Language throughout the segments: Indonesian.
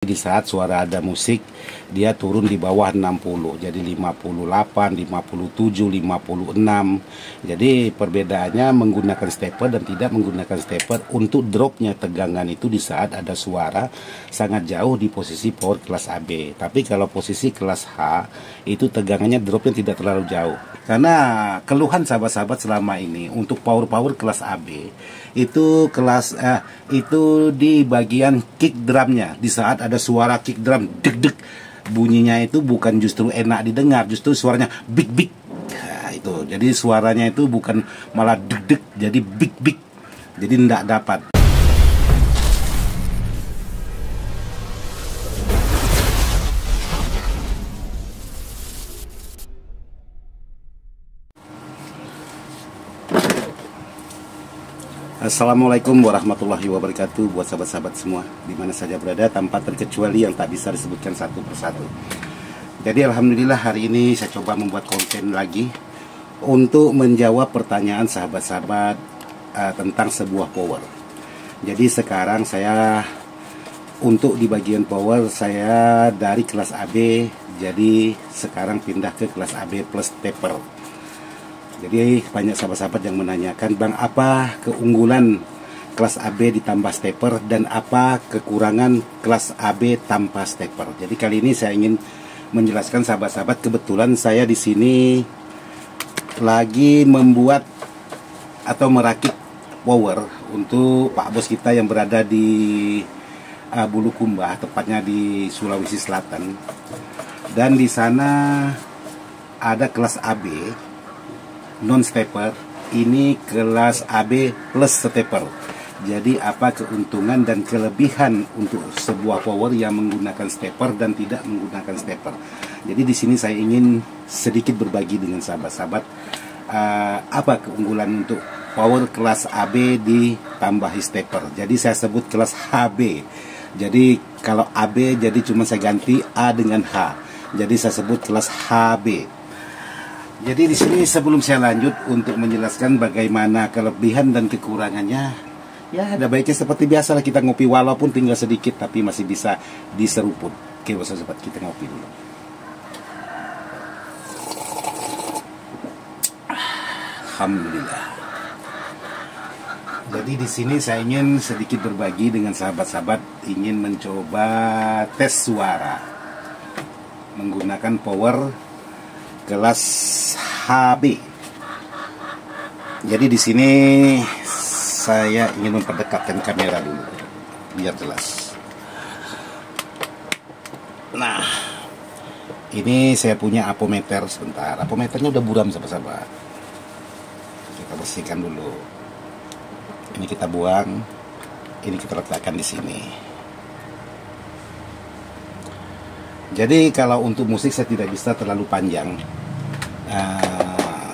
Di saat suara ada musik, dia turun di bawah 60, jadi 58, 57, 56. Jadi perbedaannya menggunakan stepper dan tidak menggunakan stepper. Untuk dropnya tegangan itu di saat ada suara sangat jauh di posisi power kelas AB. Tapi kalau posisi kelas H, itu tegangannya dropnya tidak terlalu jauh. Karena keluhan sahabat-sahabat selama ini untuk power kelas AB itu itu di bagian kick drumnya. Di saat ada suara kick drum deg-deg, bunyinya itu bukan justru enak didengar, justru suaranya big. Nah, itu jadi suaranya itu bukan malah deg-deg, jadi big, jadi tidak dapat. Assalamualaikum warahmatullahi wabarakatuh buat sahabat-sahabat semua dimana saja berada, tanpa terkecuali yang tak bisa disebutkan satu persatu. Jadi alhamdulillah hari ini saya coba membuat konten lagi untuk menjawab pertanyaan sahabat-sahabat tentang sebuah power. Jadi sekarang saya untuk di bagian power saya dari kelas AB, jadi sekarang pindah ke kelas AB plus stepper. Jadi banyak sahabat-sahabat yang menanyakan, Bang, apa keunggulan kelas AB ditambah stepper dan apa kekurangan kelas AB tanpa stepper. Jadi kali ini saya ingin menjelaskan sahabat-sahabat, kebetulan saya di sini lagi membuat atau merakit power untuk Pak Bos kita yang berada di Bulukumba, tepatnya di Sulawesi Selatan. Dan di sana ada kelas AB non stepper, ini kelas AB plus stepper. Jadi apa keuntungan dan kelebihan untuk sebuah power yang menggunakan stepper dan tidak menggunakan stepper. Jadi di sini saya ingin sedikit berbagi dengan sahabat-sahabat apa keunggulan untuk power kelas AB ditambahi stepper. Jadi saya sebut kelas HB. Jadi kalau AB jadi cuma saya ganti A dengan H. Jadi saya sebut kelas HB. Jadi di sini sebelum saya lanjut untuk menjelaskan bagaimana kelebihan dan kekurangannya, ya ada baiknya seperti biasa lah kita ngopi, walaupun tinggal sedikit tapi masih bisa diseruput. Oke, sahabat, kita ngopi dulu. Alhamdulillah. Jadi di sini saya ingin sedikit berbagi dengan sahabat-sahabat, ingin mencoba tes suara menggunakan power kelas HB. Jadi di sini saya ingin memperdekatkan kamera dulu biar jelas. Nah, ini saya punya apometer sebentar. Apometernya udah buram sahabat-sahabat. Kita bersihkan dulu. Ini kita buang. Ini kita letakkan di sini. Jadi kalau untuk musik saya tidak bisa terlalu panjang,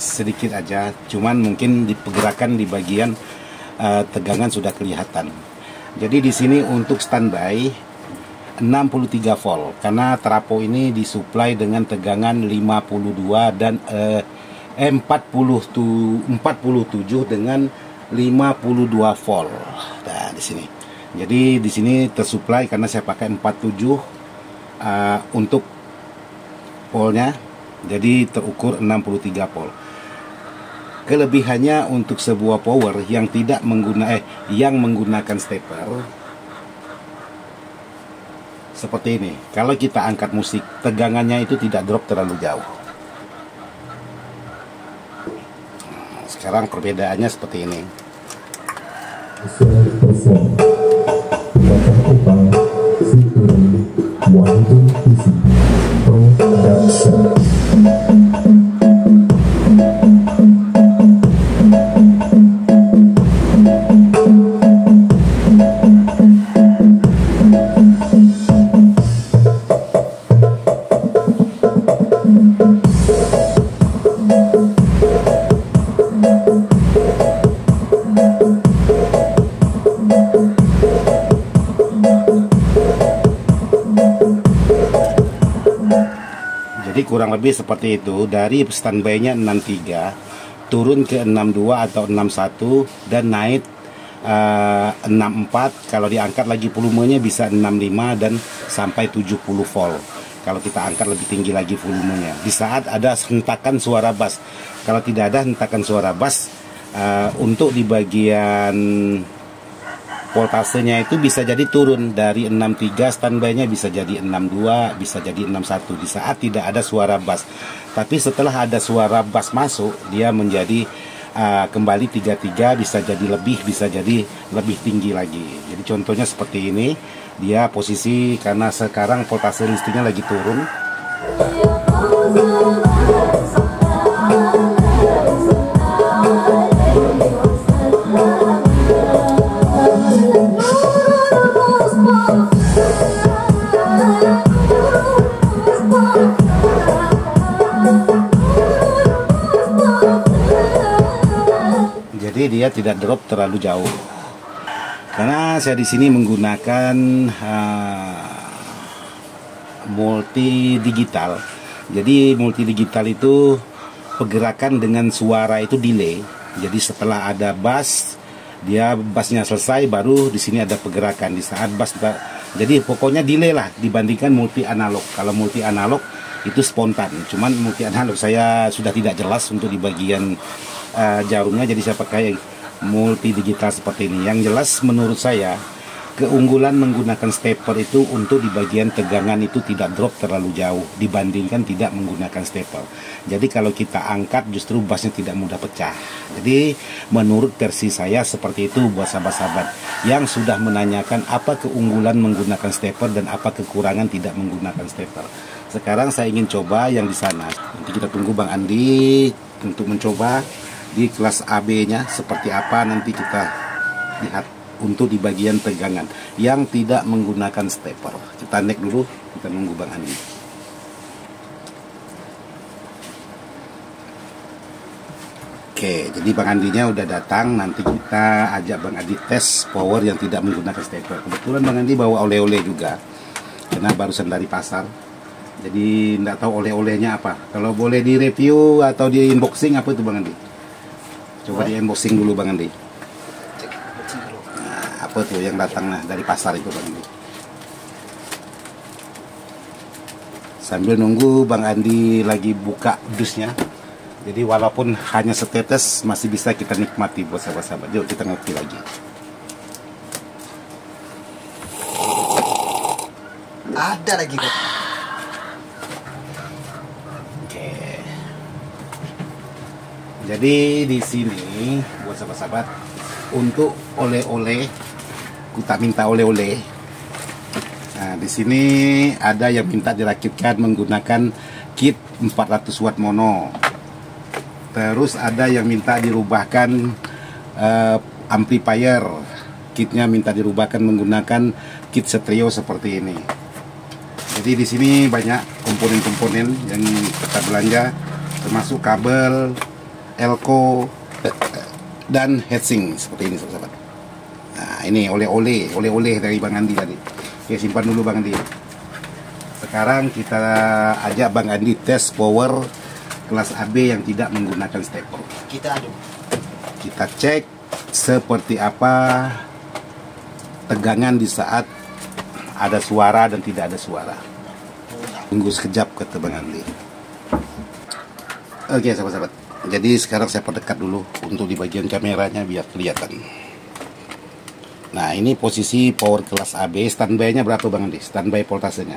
sedikit aja, cuman mungkin di pergerakan di bagian tegangan sudah kelihatan. Jadi di sini untuk standby 63 volt karena trapo ini disuplai dengan tegangan 52 dan 47 dengan 52 volt. Nah, di sini. Jadi di sini tersuplai karena saya pakai 47 untuk polnya, jadi terukur 63 pol. Kelebihannya untuk sebuah power yang tidak menggunakan stepper seperti ini. Kalau kita angkat musik, tegangannya itu tidak drop terlalu jauh. Sekarang perbedaannya seperti ini. Jadi kurang lebih seperti itu, dari standby-nya 63 turun ke 62 atau 61 dan naik 64, kalau diangkat lagi volumenya bisa 65 dan sampai 70 volt. Kalau kita angkat lebih tinggi lagi volumenya. Di saat ada hentakan suara bass. Kalau tidak ada hentakan suara bass, untuk di bagian voltasenya itu bisa jadi turun dari 63, standby-nya bisa jadi 62, bisa jadi 61 di saat tidak ada suara bass. Tapi setelah ada suara bass masuk, dia menjadi kembali 33, bisa jadi lebih, bisa jadi lebih tinggi lagi. Jadi contohnya seperti ini, dia posisi karena sekarang voltase listriknya lagi turun. Jadi dia tidak drop terlalu jauh. Karena saya di sini menggunakan multi digital. Jadi multi digital itu pergerakan dengan suara itu delay. Jadi setelah ada bass, dia bassnya selesai, baru di sini ada pergerakan di saat bass. Jadi pokoknya delay lah dibandingkan multi analog. Kalau multi analog itu spontan. Cuman multi analog saya sudah tidak jelas untuk di bagian jarumnya, jadi saya pakai multi digital seperti ini. Yang jelas menurut saya keunggulan menggunakan stepper itu untuk di bagian tegangan itu tidak drop terlalu jauh dibandingkan tidak menggunakan stepper. Jadi kalau kita angkat justru bassnya tidak mudah pecah. Jadi menurut versi saya seperti itu buat sahabat-sahabat yang sudah menanyakan apa keunggulan menggunakan stepper dan apa kekurangan tidak menggunakan stepper. Sekarang saya ingin coba yang di sana. Nanti kita tunggu Bang Andi untuk mencoba di kelas AB-nya seperti apa, nanti kita lihat untuk di bagian tegangan yang tidak menggunakan stepper. Kita naik dulu, kita nunggu Bang Andi. Oke, jadi Bang Andinya udah datang. Nanti kita ajak Bang Andi tes power yang tidak menggunakan stepper. Kebetulan Bang Andi bawa oleh-oleh juga, karena barusan dari pasar. Jadi nggak tahu oleh-olehnya apa. Kalau boleh di review atau di unboxing apa itu Bang Andi? Coba di unboxing dulu Bang Andi. Nah, apa tuh yang datang dari pasar itu Bang Andi? Sambil nunggu Bang Andi lagi buka dusnya. Jadi walaupun hanya setetes masih bisa kita nikmati buat sahabat-sahabat. Yuk kita ngopi lagi. Ada lagi kok. Jadi di sini buat sahabat-sahabat untuk oleh-oleh, kita minta oleh-oleh. Nah, di sini ada yang minta dirakitkan menggunakan kit 400 watt mono. Terus ada yang minta dirubahkan amplifier. Kitnya minta dirubahkan menggunakan kit stereo seperti ini. Jadi di sini banyak komponen-komponen yang kita belanja, termasuk kabel, elko dan heatsink seperti ini sahabat. Nah ini oleh-oleh dari Bang Andi tadi. Oke, simpan dulu Bang Andi. Sekarang kita ajak Bang Andi tes power kelas AB yang tidak menggunakan stepper. Kita cek seperti apa tegangan di saat ada suara dan tidak ada suara. Tunggu sekejap kata Bang Andi. Oke sahabat-sahabat. Jadi sekarang saya perdekat dulu untuk di bagian kameranya biar kelihatan. Nah ini posisi power kelas AB. Standby-nya berapa Bang Andi? Standby voltasenya.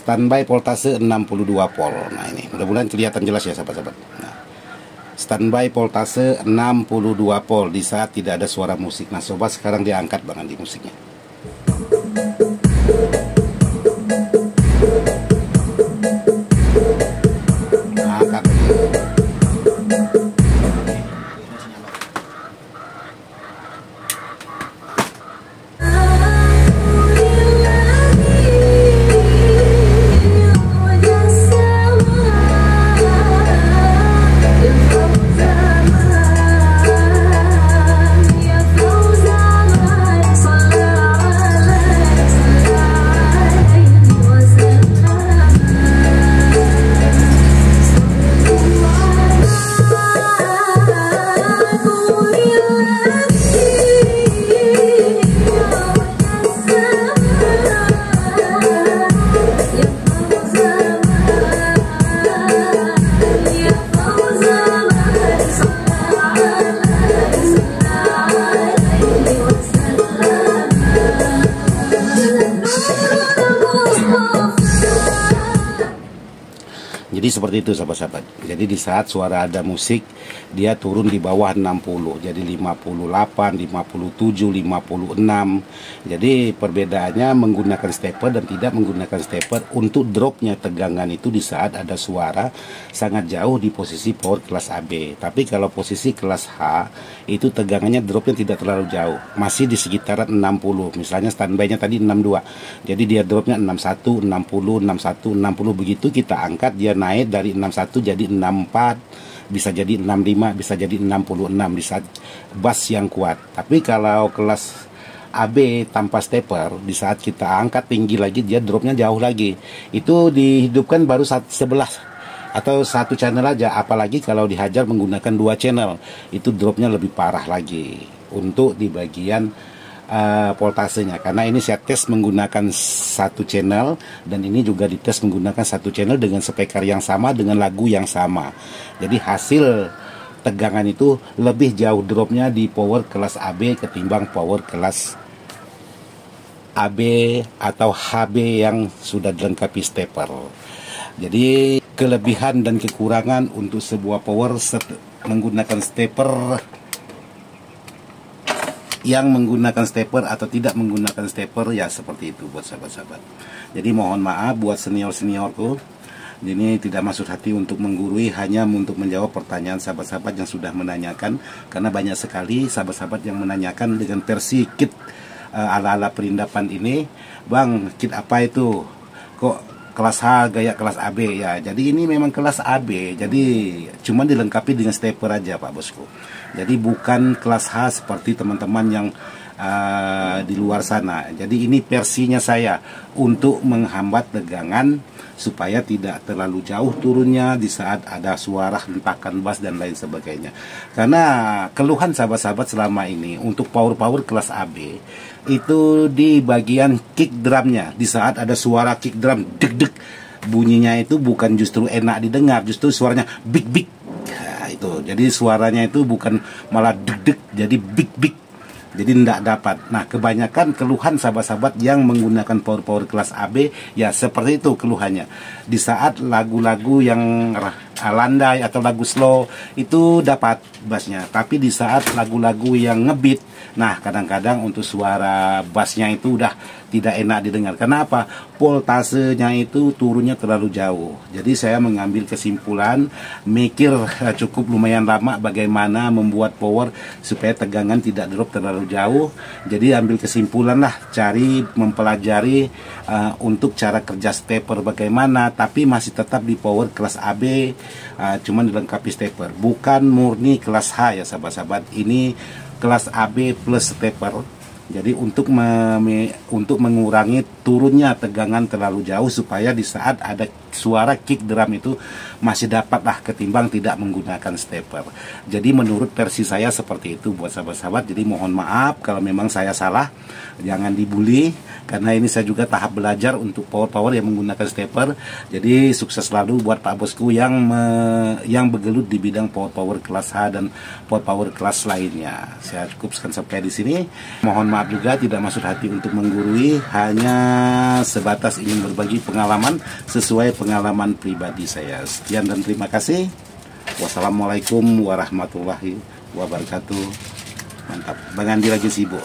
Standby voltase 62 volt. Nah ini mudah-mudahan kelihatan jelas ya sahabat-sahabat. Nah, standby voltase 62 volt di saat tidak ada suara musik. Nah coba sekarang diangkat Bang Andi musiknya. Angkat. Jadi seperti itu sahabat-sahabat. Jadi di saat suara ada musik, dia turun di bawah 60. Jadi 58, 57, 56. Jadi perbedaannya menggunakan stepper dan tidak menggunakan stepper. Untuk dropnya tegangan itu di saat ada suara sangat jauh di posisi power kelas AB. Tapi kalau posisi kelas H itu tegangannya dropnya tidak terlalu jauh. Masih di sekitaran 60. Misalnya standby-nya tadi 62. Jadi dia dropnya 61, 60, 61, 60. Begitu kita angkat dia naik dari 61 jadi 64, bisa jadi 65, bisa jadi 66 di saat bass yang kuat. Tapi kalau kelas AB tanpa stepper, di saat kita angkat tinggi lagi dia dropnya jauh lagi. Itu dihidupkan baru 11 atau satu channel aja, apalagi kalau dihajar menggunakan 2 channel, itu dropnya lebih parah lagi untuk di bagian voltasenya, karena ini saya tes menggunakan 1 channel dan ini juga dites menggunakan 1 channel dengan speaker yang sama dengan lagu yang sama. Jadi hasil tegangan itu lebih jauh dropnya di power kelas AB ketimbang power kelas AB atau HB yang sudah dilengkapi stepper. Jadi kelebihan dan kekurangan untuk sebuah power menggunakan stepper, yang menggunakan stepper atau tidak menggunakan stepper, ya seperti itu buat sahabat-sahabat. Jadi mohon maaf buat senior-seniorku, ini tidak maksud hati untuk menggurui, hanya untuk menjawab pertanyaan sahabat-sahabat yang sudah menanyakan, karena banyak sekali sahabat-sahabat yang menanyakan dengan versi kit ala-ala perindapan ini. Bang, kit apa itu? Kok kelas H gaya kelas AB? Ya, jadi ini memang kelas AB, jadi cuma dilengkapi dengan stepper aja Pak Bosku. Jadi bukan kelas H seperti teman-teman yang di luar sana. Jadi ini versinya saya untuk menghambat tegangan supaya tidak terlalu jauh turunnya di saat ada suara hentakan bass dan lain sebagainya. Karena keluhan sahabat-sahabat selama ini untuk power-power kelas AB itu di bagian kick drumnya, di saat ada suara kick drum deg-deg, bunyinya itu bukan justru enak didengar, justru suaranya big-big. Nah, itu. Jadi suaranya itu bukan malah deg-deg, jadi big-big. Jadi tidak dapat. Nah, kebanyakan keluhan sahabat-sahabat yang menggunakan power-power kelas AB, ya seperti itu keluhannya. Di saat lagu-lagu yang landai atau lagu slow itu dapat bassnya, tapi di saat lagu-lagu yang ngebeat, nah kadang-kadang untuk suara bassnya itu udah tidak enak didengar. Kenapa? Voltasenya itu turunnya terlalu jauh. Jadi saya mengambil kesimpulan, mikir cukup lumayan lama bagaimana membuat power supaya tegangan tidak drop terlalu jauh. Jadi ambil kesimpulan lah, cari mempelajari untuk cara kerja stepper bagaimana, tapi masih tetap di power kelas AB, cuman dilengkapi stepper, bukan murni kelas H ya sahabat-sahabat. Ini kelas AB plus stepper. Jadi untuk mengurangi turunnya tegangan terlalu jauh supaya di saat ada suara kick drum itu masih dapatlah ketimbang tidak menggunakan stepper. Jadi menurut versi saya seperti itu buat sahabat-sahabat. Jadi mohon maaf kalau memang saya salah, jangan dibully, karena ini saya juga tahap belajar untuk power-power yang menggunakan stepper. Jadi sukses selalu buat Pak Bosku yang bergelut di bidang power-power kelas H dan power-power kelas lainnya. Saya cukupkan sampai di sini. Mohon maaf juga tidak maksud hati untuk menggurui, hanya sebatas ingin berbagi pengalaman sesuai pengalaman pribadi saya. Sekian dan terima kasih. Wassalamualaikum warahmatullahi wabarakatuh. Mantap. Bang Andi lagi sibuk.